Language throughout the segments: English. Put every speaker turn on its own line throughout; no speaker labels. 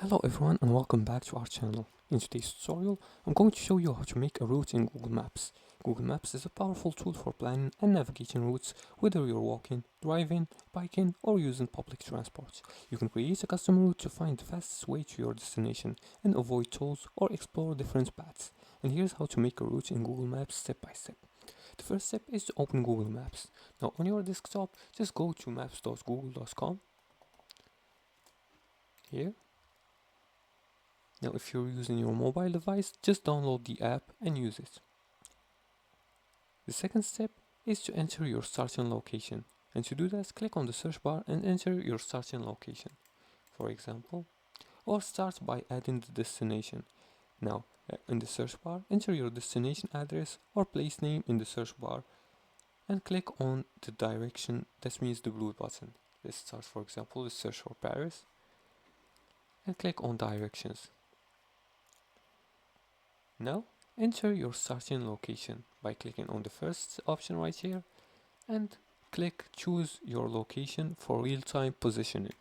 Hello everyone and welcome back to our channel. In today's tutorial, I'm going to show you how to make a route in Google Maps. Google Maps is a powerful tool for planning and navigating routes, whether you're walking, driving, biking, or using public transport. You can create a custom route to find the fastest way to your destination and avoid tolls or explore different paths. And here's how to make a route in Google Maps step by step. The first step is to open Google Maps. Now on your desktop, just go to maps.google.com. Here. Now if you're using your mobile device, just download the app and use it. The second step is to enter your starting location. And to do that, click on the search bar and enter your starting location. For example, or start by adding the destination. Now, in the search bar, enter your destination address or place name in the search bar and click on the direction, that means the blue button. Let's start, for example, let's search for Paris and click on directions. Now, enter your starting location by clicking on the first option right here and click choose your location for real-time positioning.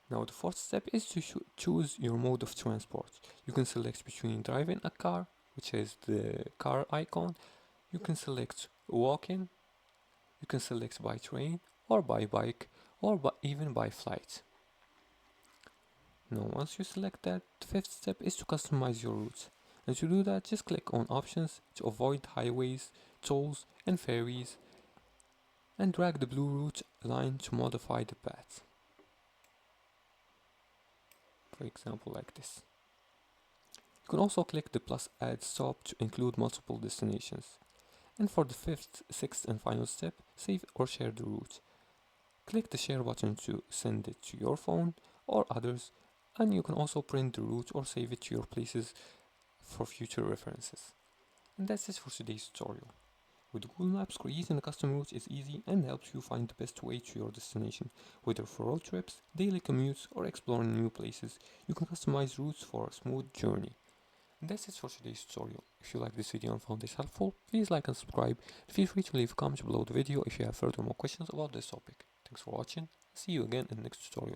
Now the fourth step is to choose your mode of transport. You can select between driving a car, which is the car icon. You can select walking. You can select by train or by bike or even by flight. Now once you select that, the fifth step is to customize your route. And to do that, just click on options to avoid highways, tolls and ferries and drag the blue route line to modify the path. For example, like this. You can also click the plus add stop to include multiple destinations. And for the fifth, sixth and final step, save or share the route. Click the share button to send it to your phone or others, and you can also print the route or save it to your places for future references. And that's it for today's tutorial. With Google Maps, creating a custom route is easy and helps you find the best way to your destination. Whether for road trips, daily commutes, or exploring new places, you can customize routes for a smooth journey. And that's it for today's tutorial. If you like this video and found this helpful, please like and subscribe. Feel free to leave a comment below the video if you have further more questions about this topic. Thanks for watching. See you again in the next tutorial.